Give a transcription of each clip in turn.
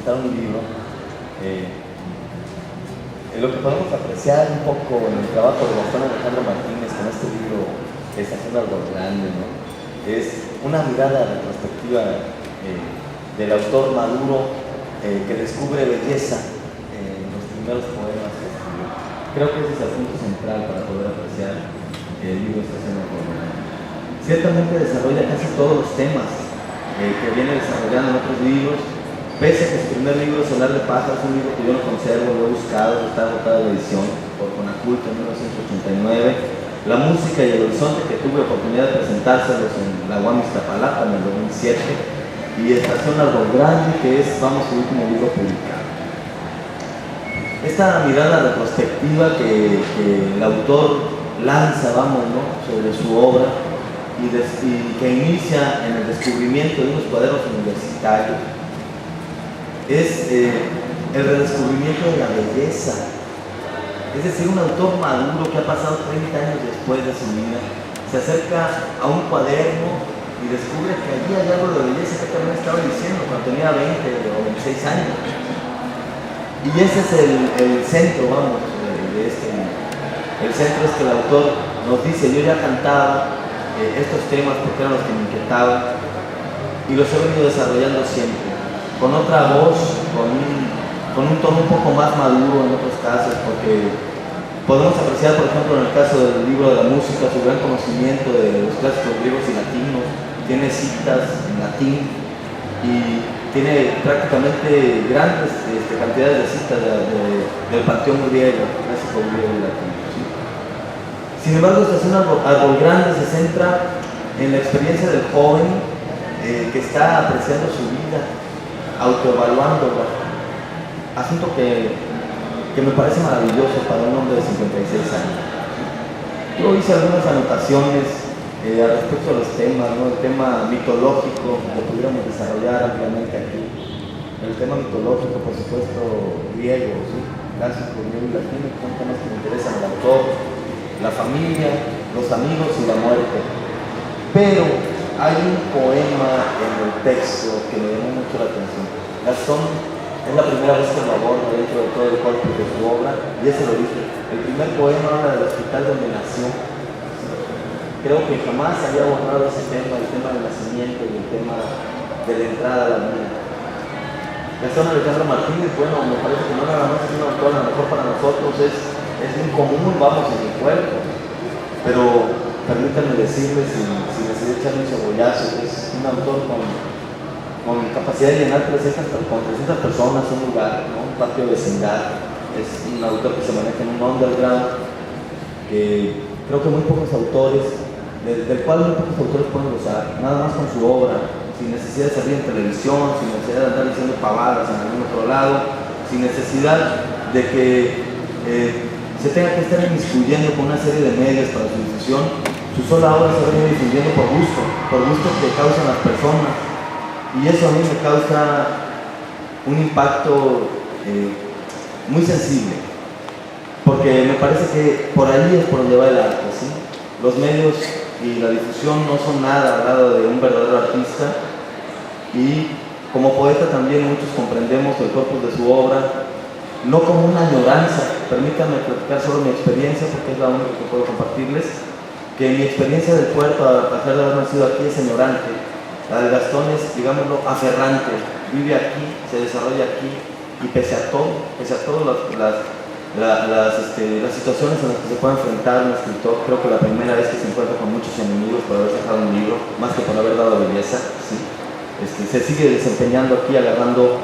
presentar un libro. Lo que podemos apreciar un poco en el trabajo de Gastón Alejandro Martínez con este libro, Estación Árbol Grande, ¿no? Es una mirada retrospectiva del autor maduro que descubre belleza en los primeros poemas que escribió. Creo que ese es el punto central para poder apreciar el libro Estación Árbol Grande. Ciertamente desarrolla casi todos los temas que viene desarrollando en otros libros, pese a que su primer libro, Solar de Pájaros, es un libro que yo no conservo, lo he buscado, está agotado de edición por Conaculta en 1989. La música y el horizonte, que tuve oportunidad de presentárselos en la UAM Iztapalapa en el 2007, y Estación Árbol Grande, que es, vamos, su último libro publicado. Esta mirada retrospectiva que el autor lanza, vamos, ¿no?, sobre su obra, y que inicia en el descubrimiento de unos cuadernos universitarios, es el redescubrimiento de la belleza. Es decir, un autor maduro que ha pasado 30 años después de su vida, se acerca a un cuaderno y descubre que allí hay algo de belleza que también estaba diciendo cuando tenía 20 o 26 años. Y ese es el centro, vamos, de este libro. El centro es que el autor nos dice: yo ya cantaba estos temas porque eran los que me inquietaban y los he venido desarrollando siempre, con otra voz, con un tono un poco más maduro en otros casos, porque podemos apreciar, por ejemplo, en el caso del libro de la música, su gran conocimiento de los clásicos griegos y latinos. Tiene citas en latín y tiene prácticamente grandes cantidades de citas del panteón griego, clásico griego y latino, ¿sí? Sin embargo, Estación Árbol Grande se centra en la experiencia del joven que está apreciando su vida, autoevaluándola, asunto que me parece maravilloso para un hombre de 56 años. Yo hice algunas anotaciones al respecto de los temas, ¿no? El tema mitológico lo pudiéramos desarrollar ampliamente aquí. El tema mitológico, por supuesto, griego, ¿sí?, clásico, griego y latino, que son temas que me interesan al autor, la familia, los amigos y la muerte. Pero hay un poema en el texto que me llamó mucho la atención. Gastón es la primera vez que lo aborda dentro de todo el corpus de su obra, y ese lo dice. El primer poema habla del hospital donde nació. Creo que jamás había abordado ese tema, el tema del nacimiento y el tema de la entrada a la vida. Gastón Alejandro Martínez, bueno, me parece que no nada más es un autor, a lo mejor para nosotros es muy común, vamos, en el cuerpo, pero permítanme decirles, si decidí echarle un cebollazo, es un autor con capacidad de llenar con 300 personas un lugar, ¿no?, un patio de vecindad. Es un autor que se maneja en un underground que creo que muy pocos autores, del cual muy pocos autores pueden gozar, nada más con su obra, sin necesidad de salir en televisión, sin necesidad de andar diciendo pavadas en algún otro lado, sin necesidad de que se tenga que estar inmiscuyendo con una serie de medios para su difusión. Su sola obra se viene difundiendo por gusto que causan las personas, y eso a mí me causa un impacto muy sensible, porque me parece que por ahí es por donde va el arte, ¿sí? Los medios y la difusión no son nada al lado de un verdadero artista, y como poeta también muchos comprendemos el corpus de su obra no como una añoranza. Permítanme platicar sobre mi experiencia, porque es la única que puedo compartirles, que mi experiencia del puerto, a pesar de haber nacido aquí, es añorante. La de Gastón es, digámoslo, aferrante. Vive aquí, se desarrolla aquí, y pese a todo las situaciones en las que se puede enfrentar un escritor, creo que la primera vez que se encuentra con muchos enemigos por haber sacado un libro, más que por haber dado belleza, ¿sí?, se sigue desempeñando aquí, agarrando,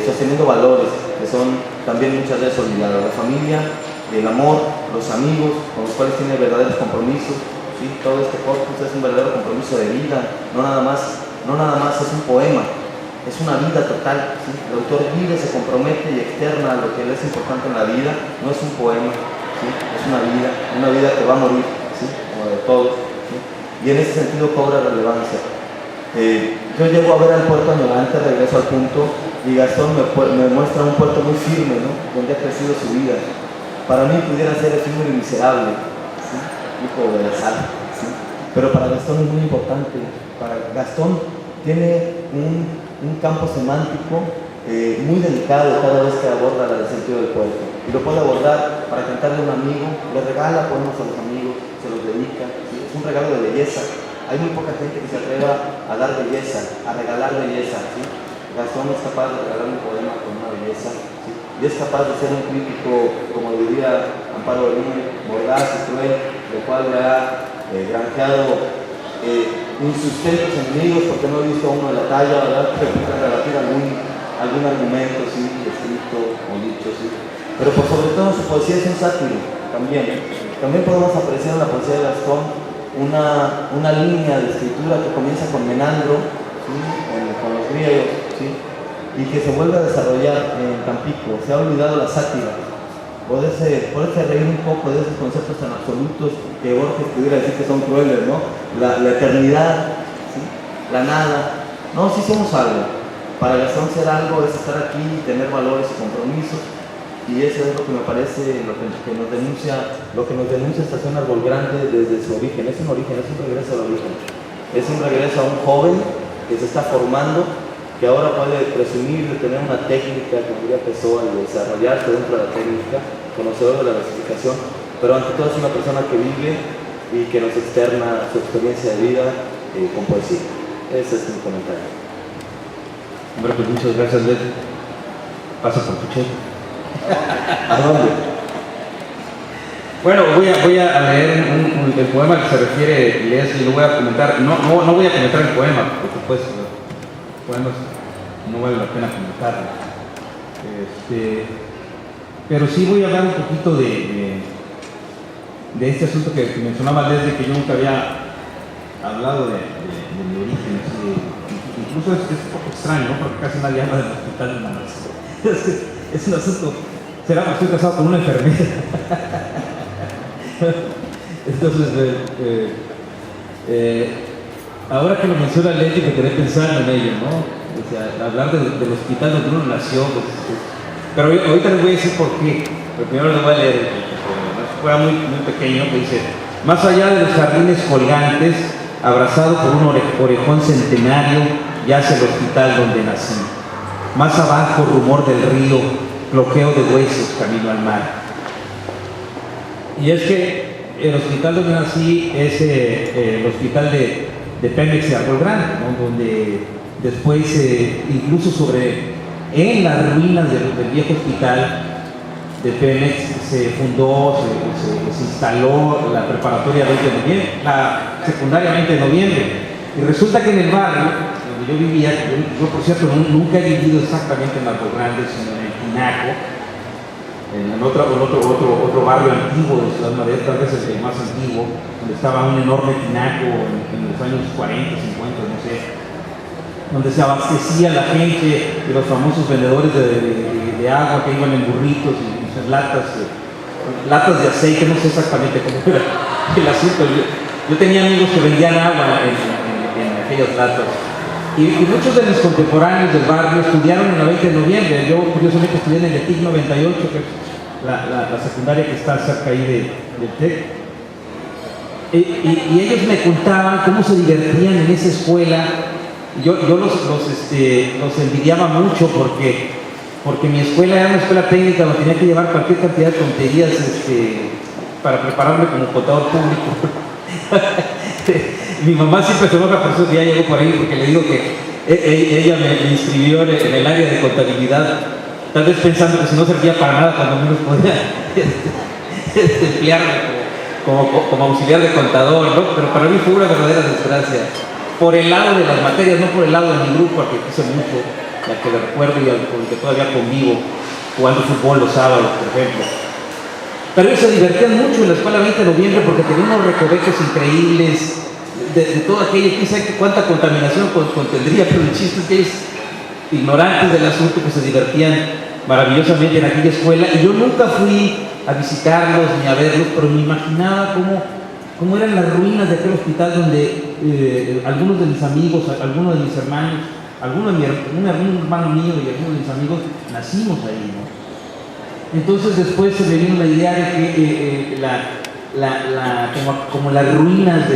sosteniendo valores que son también muchas veces olvidados: la familia, el amor, los amigos con los cuales tiene verdaderos compromisos, ¿sí? Todo este corpus es un verdadero compromiso de vida, no nada más es un poema, es una vida total, ¿sí? El autor vive, se compromete y externa lo que le es importante en la vida. No es un poema, ¿sí?, es una vida que va a morir, ¿sí?, como de todos, ¿sí? Y en ese sentido cobra relevancia. Yo llego a ver al puerto añorante, regreso al punto, y Gastón me muestra un puerto muy firme, ¿no?, donde ha crecido su vida. Para mí pudiera ser efímero y miserable, ¿sí?, hijo de la sal, ¿sí?, pero para Gastón es muy importante. Para Gastón tiene un campo semántico muy delicado cada vez que aborda el sentido del poeta. Y lo puede abordar para cantarle a un amigo, le regala poemas a los amigos, se los dedica, ¿sí? Es un regalo de belleza. Hay muy poca gente que se atreva a dar belleza, a regalar belleza, ¿sí? Gastón es capaz de regalar un poema con una belleza, ¿sí? Y es capaz de ser un crítico, como diría Amparo Ollime, mordaz y cruel, lo cual le ha granjeado insustentos enemigos, porque no he visto a uno de la talla, ¿verdad? Que pueda rebatir algún argumento, ¿sí? Escrito o dicho, ¿sí? Pero por sobre todo su poesía es un sátiro también. También podemos apreciar en la poesía de Gastón una línea de escritura que comienza con Menandro, ¿sí? Con los griegos, ¿sí? Y que se vuelve a desarrollar en Tampico. Se ha olvidado la sátira. Poderse reír un poco de esos conceptos tan absolutos que Borges pudiera decir que son crueles, ¿no? La eternidad, ¿sí? La nada. No, sí somos algo. Para Gastón ser algo es estar aquí, tener valores y compromisos. Y eso es lo que me parece, lo que nos denuncia Estación Árbol Grande desde su origen. Es un origen, es un regreso al origen. Es un regreso a un joven que se está formando, que ahora puede presumir de tener una técnica, como diría Pessoa, de desarrollarse dentro de la técnica, conocedor de la versificación, pero ante todo es una persona que vive y que nos externa su experiencia de vida con poesía. Ese es mi comentario. Hombre, pues muchas gracias, Led. Pasa por tu cheque. ¿A dónde? Bueno, voy a leer el poema al que se refiere Leslie, y lo voy a comentar. No voy a comentar el poema, por supuesto. Los poemas no vale la pena comentarlo. Pero sí voy a hablar un poquito de este asunto que mencionaba Leslie, que yo nunca había hablado de mi origen. Incluso es un poco extraño, ¿no? Porque casi nadie habla del hospital de Manas. Es un asunto. Será porque estoy casado con una enfermera. Entonces, ahora que lo menciona Leti, me quedé pensando en ello, ¿no? O sea, hablar del hospital donde uno nació. Pero ahorita les voy a decir por qué. Pero primero les voy a leer un poema muy, muy pequeño que dice: más allá de los jardines colgantes, abrazado por un orejón centenario, yace el hospital donde nací. Más abajo, rumor del río, bloqueo de huesos, camino al mar. Y es que el hospital donde nací es el hospital de Pemex de Árbol Grande, ¿no? Donde después, incluso en las ruinas del viejo hospital de Pemex, se fundó, se instaló la preparatoria 20 de noviembre, la secundaria 20 de noviembre. Y resulta que en el barrio donde yo vivía, yo por cierto nunca he vivido exactamente en Árbol Grande, sino en el Tinaco, en otro barrio antiguo de Ciudad Madero, tal vez el más antiguo, donde estaba un enorme tinaco en los años 40, 50, no sé, donde se abastecía la gente de los famosos vendedores de agua que iban en burritos y latas de aceite, no sé exactamente cómo era el asunto. Yo tenía amigos que vendían agua en aquellas latas. Y muchos de mis contemporáneos del barrio estudiaron en la 20 de noviembre. Yo curiosamente estudié en el ETIC 98, que es la secundaria que está cerca ahí del TEC. Y ellos me contaban cómo se divertían en esa escuela. Yo los envidiaba mucho porque mi escuela era una escuela técnica donde tenía que llevar cualquier cantidad de tonterías para prepararme como contador público. Mi mamá siempre se enoja, por eso ya llegó por ahí, porque le digo que ella me inscribió en el área de contabilidad, tal vez pensando que si no servía para nada, cuando menos podía emplearme como auxiliar de contador, ¿no? Pero para mí fue una verdadera desgracia. Por el lado de las materias, no por el lado de mi grupo, al que quise mucho, al que le recuerdo y con el que todavía convivo, jugando fútbol los sábados, por ejemplo. Pero ellos se divertían mucho en la escuela 20 de noviembre porque tenían unos recovecos increíbles de todo aquello. Quién sabe cuánta contaminación contendría, pero el chiste es que ellos, ignorantes del asunto, que se divertían maravillosamente en aquella escuela. Y yo nunca fui a visitarlos ni a verlos, pero me imaginaba cómo eran las ruinas de aquel hospital donde algunos de mis amigos, algunos de mis hermanos, un hermano mío y algunos de mis amigos nacimos ahí, ¿no? Entonces después se me vino la idea de que como las ruinas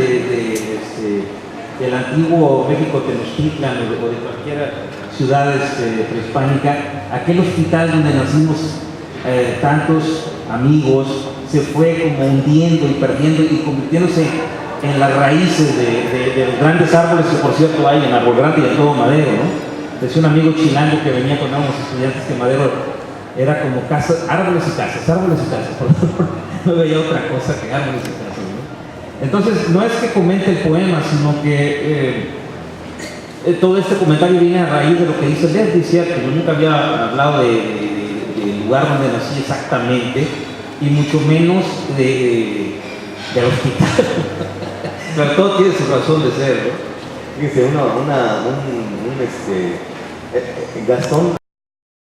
del antiguo México Tenochtitlan o de cualquier ciudad prehispánica, aquel hospital donde nacimos tantos amigos, se fue como hundiendo y perdiendo y convirtiéndose en las raíces de los grandes árboles que por cierto hay en Árbol Grande y en todo Madero, ¿no? Decía un amigo chilango que venía con unos estudiantes que Madero era como casas, árboles y casas, no veía otra cosa que árboles y casas, ¿no? Entonces, no es que comente el poema, sino que todo este comentario viene a raíz de lo que dice Leslie, ¿cierto? Yo nunca había hablado del lugar donde nací exactamente, y mucho menos del hospital. Pero todo tiene su razón de ser, ¿no? Fíjese, Gastón